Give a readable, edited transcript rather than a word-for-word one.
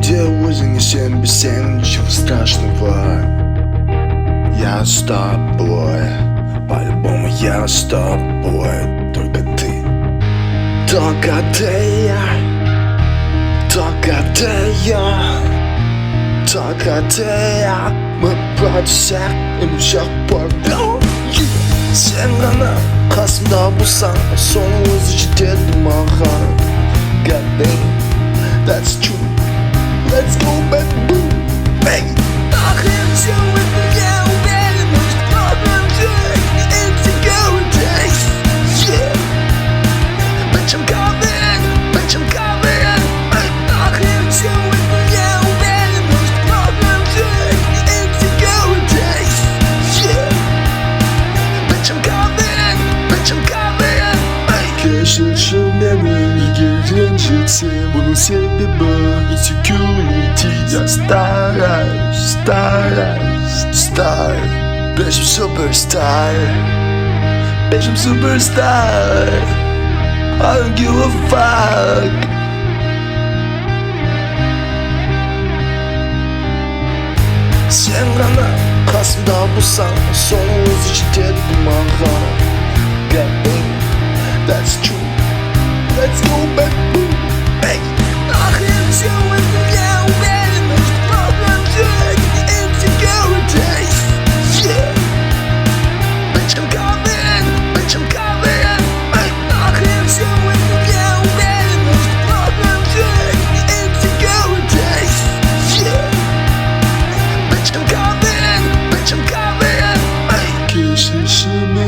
делаю за несем без всем, ничего страшного. Я с тобой, по-любому я с тобой. Только ты, только ты, только ты, только ты. Мы против всех, и мы всех порвем. Сен ғана қасымда болсаң, соны өзі жетеді маған. God damn, that's true. Let's go back, boom, bang. Охрен все это, я уверен, может проблем жизнь, insecurities. Yeah, bitch, I'm coming, bitch, I'm coming. Охрен все это, я уверен, может проблем жизнь, insecurities. Yeah, bitch, I'm coming, bitch, I'm coming. 可是生命里一个人之前不能写别吧 Insecurity я star, star, star. Bitch, I'm superstar. Bitch, I'm superstar. I don't give a fuck. Сен ғана қасымда болсаң, соны өзі жетеді маған. God damn, that's true. Let's go back, boom, bang. Охрен все это, я уверен, может проблем жизнь, insecurities. Yeah, bitch, I'm coming, bitch, I'm coming. Охрен все это, я уверен, может проблем жизнь, insecurities. Yeah, bitch, I'm coming, bitch, I'm coming. 可是什么